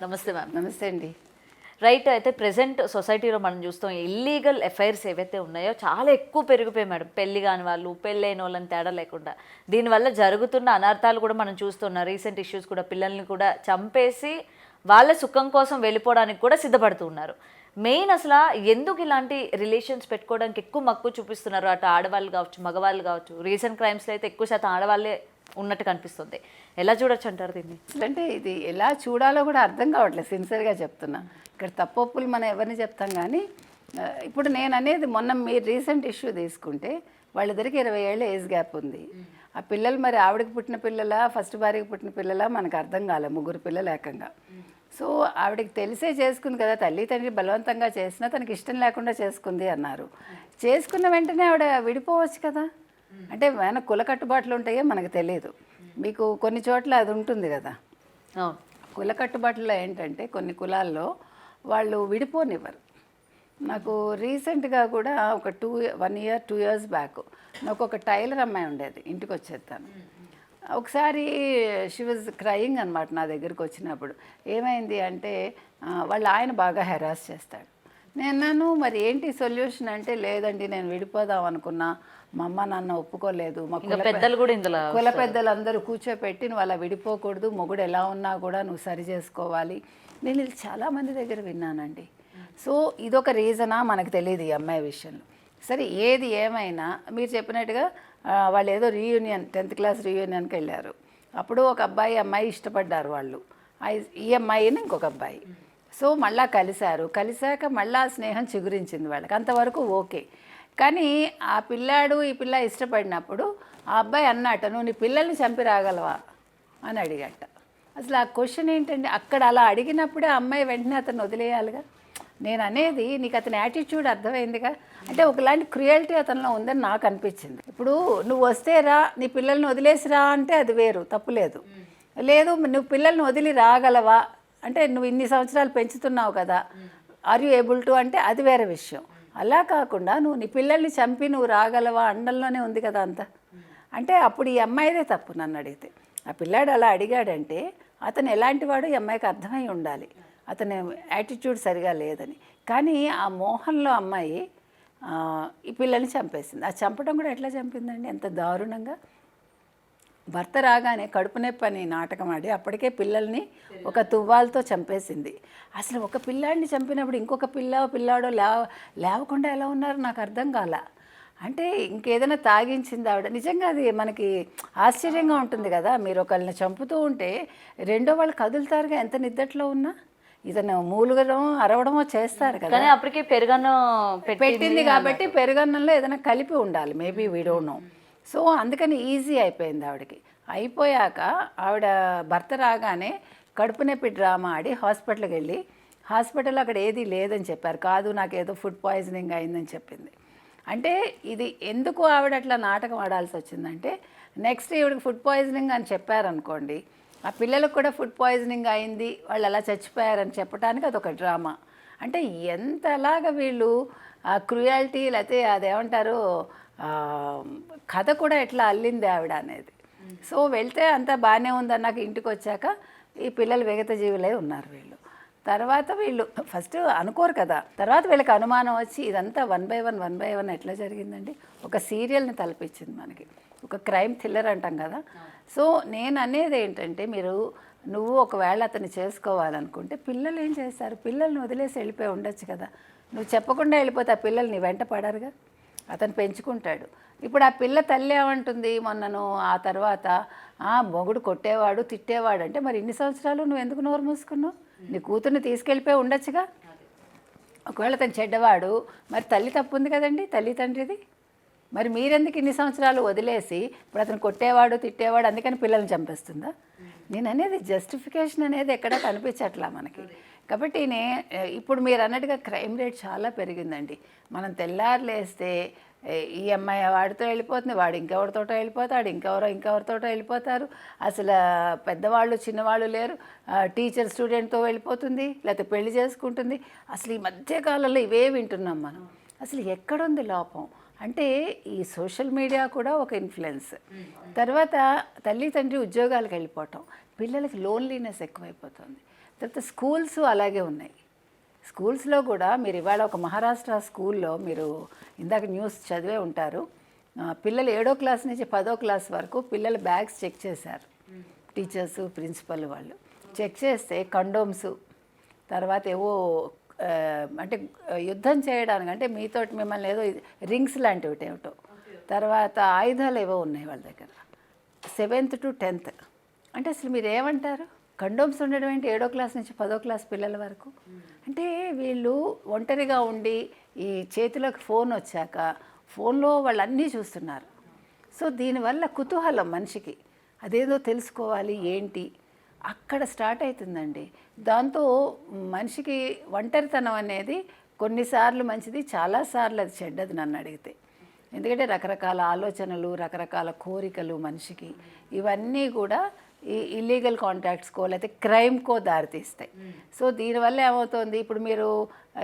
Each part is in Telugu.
నమస్తే మ్యామ్. నమస్తే అండి. రైట్. అయితే ప్రెజెంట్ సొసైటీలో మనం చూస్తాం ఇల్లీగల్ ఎఫైర్స్ ఏవైతే ఉన్నాయో చాలా ఎక్కువ పెరిగిపోయాయి మేడం. పెళ్లి కాని వాళ్ళు, పెళ్ళైన వాళ్ళని తేడా లేకుండా. దీనివల్ల జరుగుతున్న అనర్థాలు కూడా మనం చూస్తున్నాం. రీసెంట్ ఇష్యూస్ కూడా పిల్లల్ని కూడా చంపేసి వాళ్ళ సుఖం కోసం వెళ్ళిపోవడానికి కూడా సిద్ధపడుతూ ఉన్నారు. మెయిన్ అసలు ఎందుకు ఇలాంటి రిలేషన్స్ పెట్టుకోవడానికి ఎక్కువ మక్కువ చూపిస్తున్నారు? అటు ఆడవాళ్ళు కావచ్చు, మగవాళ్ళు కావచ్చు. రీసెంట్ క్రైమ్స్లో అయితే ఎక్కువ శాతం ఆడవాళ్ళే ఉన్నట్టు కనిపిస్తుంది. ఎలా చూడొచ్చు అంటారు దీన్ని? అంటే ఇది ఎలా చూడాలో కూడా అర్థం కావట్లేదు, సిన్సియర్గా చెప్తున్నా. ఇక్కడ తప్పొప్పులు మనం ఎవరిని చెప్తాం కానీ ఇప్పుడు నేను అనేది మొన్న మీరు రీసెంట్ ఇష్యూ తీసుకుంటే వాళ్ళిద్దరికి 20 ఏళ్ళ ఏజ్ గ్యాప్ ఉంది. ఆ పిల్లలు మరి ఆవిడకి పుట్టిన పిల్లలా, ఫస్ట్ భార్యకి పుట్టిన పిల్లలా మనకు అర్థం కాలే. 3 పిల్లలు ఏకంగా. సో ఆవిడకి తెలిసే చేసుకుంది కదా, తల్లి తండ్రి బలవంతంగా చేసినా తనకి ఇష్టం లేకుండా చేసుకుంది అన్నారు. చేసుకున్న వెంటనే ఆవిడ విడిపోవచ్చు కదా. అంటే మన కుల కట్టుబాట్లు ఉంటాయో మనకు తెలియదు. మీకు కొన్ని చోట్ల అది ఉంటుంది కదా. కుల కట్టుబాట్లలో ఏంటంటే కొన్ని కులాల్లో వాళ్ళు విడిపోనివ్వరు. నాకు రీసెంట్గా కూడా ఒక 1 year 2 years బ్యాక్ నాకు ఒక టైలర్ అమ్మాయి ఉండేది, ఇంటికి వచ్చేస్తాను. ఒకసారి షీ వాజ్ క్రయింగ్ అనమాట నా దగ్గరికి వచ్చినప్పుడు. ఏమైంది అంటే వాళ్ళ ఆయన బాగా హెరాస్ చేస్తాడు. నేను మరి ఏంటి సొల్యూషన్ అంటే, లేదండి నేను విడిపోదాం అనుకున్నా, మా అమ్మ నాన్న ఒప్పుకోలేదు, మా పెద్దలు కూడా ఇందులో కుల పెద్దలందరూ కూర్చోపెట్టి నువ్వు అలా విడిపోకూడదు, మొగుడు ఎలా ఉన్నా కూడా నువ్వు సరి చేసుకోవాలి. నేను ఇది చాలామంది దగ్గర విన్నానండి. సో ఇదొక రీజనా మనకు తెలియదు ఈ అమ్మాయి విషయంలో. సరే ఏది ఏమైనా మీరు చెప్పినట్టుగా వాళ్ళు ఏదో రీయూనియన్ 10th class రీయూనియన్కి వెళ్ళారు. అప్పుడు ఒక అబ్బాయి అమ్మాయి ఇష్టపడ్డారు వాళ్ళు, ఈ అమ్మాయిని ఇంకొక అబ్బాయి. సో మళ్ళా కలిశాక మళ్ళా స్నేహం చిగురించింది వాళ్ళకి, అంతవరకు ఓకే. కానీ ఆ పిల్లాడు ఈ పిల్ల ఇష్టపడినప్పుడు ఆ అబ్బాయి అన్నట్ట, నువ్వు నీ పిల్లల్ని చంపి రాగలవా అని అడిగట. అసలు ఆ క్వశ్చన్ ఏంటండి, అక్కడ అలా అడిగినప్పుడే ఆ అమ్మాయి వెంటనే అతను వదిలేయాలిగా. నేను అనేది నీకు అతని యాటిట్యూడ్ అర్థమైందిగా. అంటే ఒకలాంటి క్రుయల్టీ అతనిలో ఉందని నాకు అనిపించింది. ఇప్పుడు నువ్వు వస్తే రా, నీ పిల్లల్ని వదిలేసి రా అంటే అది వేరు, తప్పులేదు. లేదు నువ్వు పిల్లల్ని వదిలి రాగలవా అంటే, నువ్వు ఇన్ని సంవత్సరాలు పెంచుతున్నావు కదా, ఆర్ యూ ఏబుల్ టు అంటే అది వేరే విషయం. అలా కాకుండా నువ్వు నీ పిల్లల్ని చంపి నువ్వు రాగలవా అండంలోనే ఉంది కదా అంత. అంటే అప్పుడు ఈ అమ్మాయిదే తప్పు నన్ను అడిగితే. ఆ పిల్లాడు అలా అడిగాడంటే అతను ఎలాంటి వాడు ఈ అమ్మాయికి అర్థమై ఉండాలి, అతని యాటిట్యూడ్ సరిగా లేదని. కానీ ఆ మోహన్లో అమ్మాయి ఈ పిల్లల్ని చంపేసింది. ఆ చంపడం కూడా ఎట్లా చంపిందండి, ఎంత దారుణంగా. భర్త రాగానే కడుపు నొప్పి అని నాటకం ఆడి అప్పటికే పిల్లల్ని ఒక తువ్వాలతో చంపేసింది. అసలు ఒక పిల్లాడిని చంపినప్పుడు ఇంకొక పిల్లాడో లేవకుండా ఎలా ఉన్నారు నాకు అర్థం కాల. అంటే ఇంకేదైనా తాగించింది ఆవిడ. నిజంగా అది మనకి ఆశ్చర్యంగా ఉంటుంది కదా. మీరు ఒకళ్ళని చంపుతూ ఉంటే రెండో వాళ్ళు కదులుతారుగా, ఎంత నిద్దట్లో ఉన్నా. ఇతను మూలుగడం అరవడమో చేస్తారు కదా. కానీ అప్పటికే పెరుగన్నం పెట్టింది కాబట్టి పెరుగన్నంలో ఏదైనా కలిపి ఉండాలి, maybe we don't know. So అందుకని ఈజీ అయిపోయింది ఆవిడకి. అయిపోయాక ఆవిడ భర్త రాగానే కడుపు నొప్పి డ్రామా ఆడి హాస్పిటల్కి వెళ్ళి, హాస్పిటల్లో అక్కడ ఏది లేదని చెప్పారు. కాదు నాకు ఏదో ఫుడ్ పాయిజనింగ్ అయిందని చెప్పింది. అంటే ఇది ఎందుకు ఆవిడ అట్లా నాటకం ఆడాల్సి వచ్చిందంటే, నెక్స్ట్ ఈవిడకి ఫుడ్ పాయిజనింగ్ అని చెప్పారనుకోండి, ఆ పిల్లలకు కూడా ఫుడ్ పాయిజనింగ్ అయింది, వాళ్ళు అలా చచ్చిపోయారని చెప్పడానికి అదొక డ్రామా. అంటే ఎంతలాగా వీళ్ళు క్రుయాలిటీ, లేకపోతే అదేమంటారు కథ కూడా ఎట్లా అల్లింది ఆవిడ అనేది. సో వెళ్తే అంతా బాగానే ఉందన్నాక ఇంటికి వచ్చాక ఈ పిల్లలు విగత జీవులై ఉన్నారు వీళ్ళు. తర్వాత వీళ్ళు ఫస్ట్ అనుకోరు కదా, తర్వాత వీళ్ళకి అనుమానం వచ్చి ఇదంతా 1 by 1 ఎట్లా జరిగిందండి. ఒక సీరియల్ని తలపించింది మనకి, ఒక క్రైమ్ థ్రిల్లర్ అంటాం కదా. సో నేను అనేది ఏంటంటే, నువ్వు ఒకవేళ అతన్ని చేసుకోవాలనుకుంటే పిల్లలు ఏం చేస్తారు, పిల్లల్ని వదిలేసి వెళ్ళిపోయి ఉండొచ్చు కదా. నువ్వు చెప్పకుండా వెళ్ళిపోతే ఆ పిల్లలు నీ వెంట పడరుగా, అతను పెంచుకుంటాడు. ఇప్పుడు ఆ పిల్ల తల్లి ఏమంటుంది, మొన్నను ఆ తర్వాత మొగుడు కొట్టేవాడు తిట్టేవాడు అంటే, మరి ఇన్ని సంవత్సరాలు నువ్వు ఎందుకు నోరు మూసుకున్నావు? నీ కూతుర్ని తీసుకెళ్ళిపోయి ఉండొచ్చుగా. ఒకవేళ అతను చెడ్డవాడు, మరి తల్లి తప్పు ఉంది కదండి, తల్లి తండ్రిది. మరి మీరెందుకు ఇన్ని సంవత్సరాలు వదిలేసి ఇప్పుడు అతను కొట్టేవాడు తిట్టేవాడు అందుకని పిల్లల్ని చంపేస్తుందా? నేను అనేది జస్టిఫికేషన్ అనేది ఎక్కడా కనిపించట్లా మనకి. కాబట్టి ఇప్పుడు మీరు అన్నట్టుగా క్రైమ్ రేట్ చాలా పెరిగిందండి. మనం తెల్లారులేస్తే ఈ అమ్మాయి వాడితో వెళ్ళిపోతుంది, వాడు ఇంకెవరితోటో వెళ్ళిపోతాడు, ఇంకెవరితోటో వెళ్ళిపోతారు. అసలు పెద్దవాళ్ళు చిన్నవాళ్ళు లేరు, టీచర్ స్టూడెంట్తో వెళ్ళిపోతుంది, లేకపోతే పెళ్లి చేసుకుంటుంది. అసలు ఈ మధ్యకాలంలో ఇవే వింటున్నాం మనం. అసలు ఎక్కడుంది లోపం? అంటే ఈ సోషల్ మీడియా కూడా ఒక ఇన్ఫ్లుయెన్స్. తర్వాత తల్లి తండ్రి ఉద్యోగాలకు వెళ్ళిపోవటం, పిల్లలకి లోన్లీనెస్ ఎక్కువైపోతుంది. తర్వాత స్కూల్స్ అలాగే ఉన్నాయి. స్కూల్స్లో కూడా మీరు ఇవాళ ఒక మహారాష్ట్ర స్కూల్లో మీరు ఇందాక న్యూస్ చదివే ఉంటారు, పిల్లలు 7వ క్లాస్ నుంచి 10వ క్లాస్ వరకు పిల్లల బ్యాగ్స్ చెక్ చేశారు. టీచర్స్ ప్రిన్సిపల్ వాళ్ళు చెక్ చేస్తే కండోమ్స్, తర్వాత ఏవో అంటే యుద్ధం చేయడానికి, అంటే మీతోటి మిమ్మల్ని ఏదో రింగ్స్ లాంటివి ఏమిటో, తర్వాత ఆయుధాలు ఏవో ఉన్నాయి వాళ్ళ దగ్గర. 7th to 10th అంటే అసలు మీరు ఏమంటారు? కండోమ్స్ ఉండడం ఏంటి 7వ క్లాస్ నుంచి 10వ క్లాస్ పిల్లల వరకు? అంటే వీళ్ళు ఒంటరిగా ఉండి ఈ చేతిలోకి ఫోన్ వచ్చాక ఫోన్లో వాళ్ళు అన్నీ చూస్తున్నారు. సో దీనివల్ల కుతూహలం మనిషికి, అదేదో తెలుసుకోవాలి ఏంటి, అక్కడ స్టార్ట్ అవుతుందండి. దాంతో మనిషికి ఒంటరితనం అనేది కొన్నిసార్లు మంచిది, చాలాసార్లు అది చెడ్డది నన్ను అడిగితే. ఎందుకంటే రకరకాల ఆలోచనలు, రకరకాల కోరికలు మనిషికి, ఇవన్నీ కూడా ఈ ఇల్లీగల్ కాంటాక్ట్స్కో లేకపోతే క్రైమ్కో దారితీస్తాయి. సో దీనివల్ల ఏమవుతుంది, ఇప్పుడు మీరు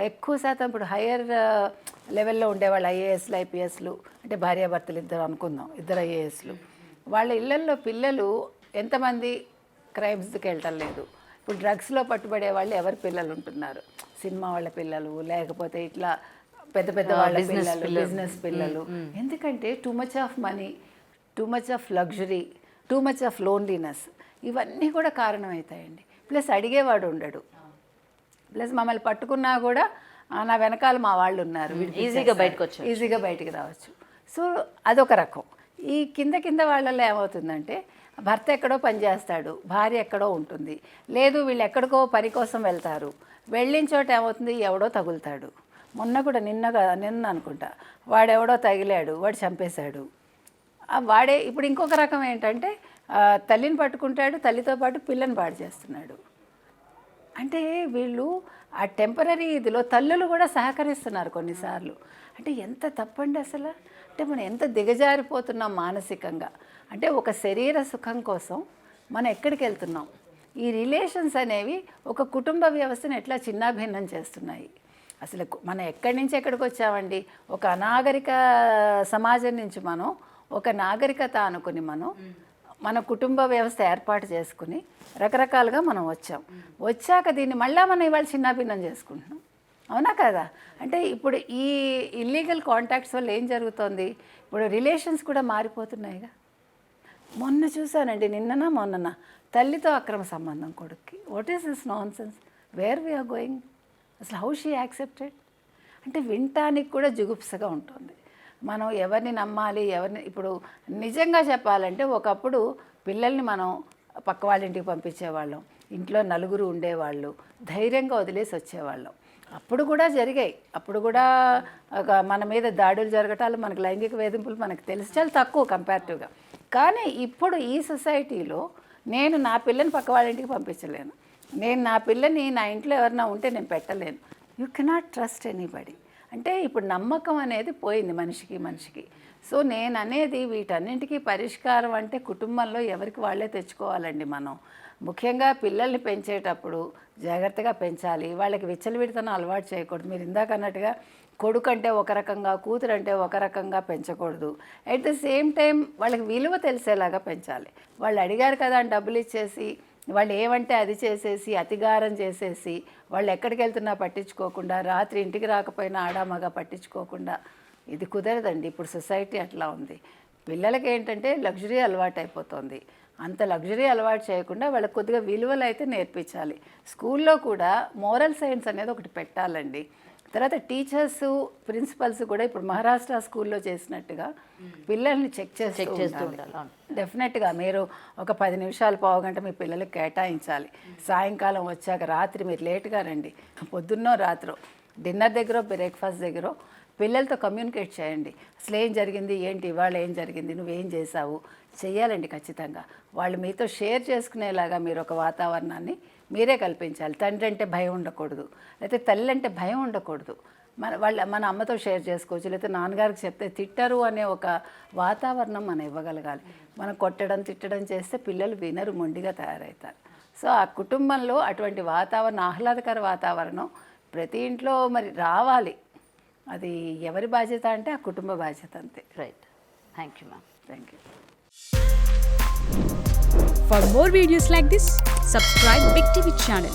ఎక్కువ శాతం ఇప్పుడు హయ్యర్ లెవెల్లో ఉండేవాళ్ళు ఐఏఎస్లు ఐపీఎస్లు, అంటే భార్యాభర్తలు ఇద్దరు అనుకుందాం, ఇద్దరు ఐఏఎస్లు, వాళ్ళ ఇళ్లల్లో పిల్లలు ఎంతమంది క్రైమ్స్కి వెళ్ళటం లేదు. ఇప్పుడు డ్రగ్స్లో పట్టుబడే వాళ్ళు ఎవరి పిల్లలు ఉంటున్నారు? సినిమా వాళ్ళ పిల్లలు, లేకపోతే ఇట్లా పెద్ద పెద్ద వాళ్ళ పిల్లలు, బిజినెస్ పిల్లలు. ఎందుకంటే too much of money, too much of luxury, too much of loneliness, ఇవన్నీ కూడా కారణం అవుతాయండి. ప్లస్ అడిగేవాడు ఉండడు, ప్లస్ మమ్మల్ని పట్టుకున్నా కూడా నా వెనకాల మా వాళ్ళు ఉన్నారు, ఈజీగా బయటకు రావచ్చు. సో అదొక రకం. ఈ కింద కింద వాళ్ళల్లో ఏమవుతుందంటే భర్త ఎక్కడో పనిచేస్తాడు, భార్య ఎక్కడో ఉంటుంది, లేదు వీళ్ళు ఎక్కడికో పని కోసం వెళ్తారు, వెళ్ళిన చోట ఏమవుతుంది, ఎవడో తగులుతాడు. మొన్న కూడా నిన్న అనుకుంటా వాడెవడో తగిలాడు, వాడు చంపేశాడు. వాడే ఇప్పుడు ఇంకొక రకం ఏంటంటే తల్లిని పట్టుకుంటాడు, తల్లితో పాటు పిల్లని పాడు చేస్తున్నాడు. అంటే వీళ్ళు ఆ టెంపరీ ఇదిలో తల్లులు కూడా సహకరిస్తున్నారు కొన్నిసార్లు. అంటే ఎంత తప్పండి అసలు. అంటే మనం ఎంత దిగజారిపోతున్నాం మానసికంగా. అంటే ఒక శరీర సుఖం కోసం మనం ఎక్కడికి వెళ్తున్నాం? ఈ రిలేషన్స్ అనేవి ఒక కుటుంబ వ్యవస్థను ఎట్లా చిన్నాభిన్నం చేస్తున్నాయి. అసలు మనం ఎక్కడి నుంచి ఎక్కడికి వచ్చామండి? ఒక అనాగరిక సమాజం నుంచి మనం ఒక నాగరికత అనుకుని మన కుటుంబ వ్యవస్థ ఏర్పాటు చేసుకుని రకరకాలుగా మనం వచ్చాక దీన్ని మళ్ళీ మనం ఇవాళ చిన్నాభిన్నం చేసుకుంటున్నాం. అవునా కదా? అంటే ఇప్పుడు ఈ ఇల్లీగల్ కాంటాక్ట్స్ వల్ల ఏం జరుగుతోంది? ఇప్పుడు రిలేషన్స్ కూడా మారిపోతున్నాయిగా. మొన్న చూసానండి, మొన్ననా తల్లితో అక్రమ సంబంధం కొడుక్కి. What is this nonsense? Where we are going? అసలు హౌ షీ యాక్సెప్టెడ్? అంటే వినటానికి కూడా జుగుప్సగా ఉంటుంది. మనం ఎవరిని నమ్మాలి, ఎవరిని ఇప్పుడు నిజంగా చెప్పాలంటే ఒకప్పుడు పిల్లల్ని మనం పక్క వాళ్ళ ఇంటికి పంపించేవాళ్ళం, ఇంట్లో నలుగురు ఉండేవాళ్ళు, ధైర్యంగా వదిలేసి వచ్చేవాళ్ళం. అప్పుడు కూడా జరిగాయి, అప్పుడు కూడా మన మీద దాడులు జరగటాలు, మనకు లైంగిక వేధింపులు మనకు తెలిసి చాలా తక్కువ కంపారిటివ్గా. కానీ ఇప్పుడు ఈ సొసైటీలో నేను నా పిల్లని పక్క వాళ్ళ ఇంటికి పంపించలేను, నేను నా పిల్లని నా ఇంట్లో ఎవరైనా ఉంటే నేను పెట్టలేను. You cannot trust anybody. అంటే ఇప్పుడు నమ్మకం అనేది పోయింది మనిషికి. సో నేను అనేది వీటన్నింటికీ పరిష్కారం అంటే కుటుంబంలో ఎవరికి వాళ్ళే తెచ్చుకోవాలండి. మనం ముఖ్యంగా పిల్లల్ని పెంచేటప్పుడు జాగ్రత్తగా పెంచాలి, వాళ్ళకి విచ్చలవిడితనం అలవాటు చేయకూడదు. మీరు ఇందాక అన్నట్టుగా కొడుకు అంటే ఒక రకంగా, కూతురు అంటే ఒక రకంగా పెంచకూడదు. అట్ ద సేమ్ టైం వాళ్ళకి విలువ తెలిసేలాగా పెంచాలి. వాళ్ళు అడిగారు కదా అని డబ్బులు ఇచ్చేసి, వాళ్ళు ఏమంటే అది చేసేసి, అతిగారం చేసేసి, వాళ్ళు ఎక్కడికి వెళ్తున్నా పట్టించుకోకుండా, రాత్రి ఇంటికి రాకపోయినా ఆడామగా పట్టించుకోకుండా, ఇది కుదరదండి. ఇప్పుడు సొసైటీ అట్లా ఉంది. పిల్లలకి ఏంటంటే లగ్జరీ అలవాటు అయిపోతుంది. అంత లగ్జరీ అలవాటు చేయకుండా వాళ్ళకి కొద్దిగా విలువలు అయితే నేర్పించాలి. స్కూల్లో కూడా మోరల్ సైన్స్ అనేది ఒకటి పెట్టాలండి. తర్వాత టీచర్స్, ప్రిన్సిపల్స్ కూడా ఇప్పుడు మహారాష్ట్ర స్కూల్లో చేసినట్టుగా పిల్లల్ని చెక్ చేస్తూ ఉండాలి. డెఫినెట్గా మీరు ఒక 10 నిమిషాలు, పావుగంట మీ పిల్లలకి కేటాయించాలి. సాయంకాలం వచ్చాక, రాత్రి మీరు లేట్గా రండి, పొద్దున్నో రాత్రో డిన్నర్ దగ్గర, బ్రేక్ఫాస్ట్ దగ్గర పిల్లలతో కమ్యూనికేట్ చేయండి. అసలు ఏం జరిగింది, ఏంటి ఇవాళ ఏం జరిగింది, నువ్వేం చేసావు చెయ్యాలండి ఖచ్చితంగా. వాళ్ళు మీతో షేర్ చేసుకునేలాగా మీరు ఒక వాతావరణాన్ని మీరే కల్పించాలి. తండ్రి అంటే భయం ఉండకూడదు, లేకపోతే తల్లి అంటే భయం ఉండకూడదు. మన అమ్మతో షేర్ చేసుకోవచ్చు, లేకపోతే నాన్నగారికి చెప్తే తిట్టరు అనే ఒక వాతావరణం మనం ఇవ్వగలగాలి. మనం కొట్టడం, తిట్టడం చేస్తే పిల్లలు వినరు, మొండిగా తయారవుతారు. సో ఆ కుటుంబంలో అటువంటి వాతావరణం, ఆహ్లాదకర వాతావరణం ప్రతి ఇంట్లో మరి రావాలి. అది ఎవరి బాధ్యత అంటే ఆ కుటుంబ బాధ్యత అంతే. Right, thank you ma'am. Thank you. For more videos like this, subscribe Big TV channel.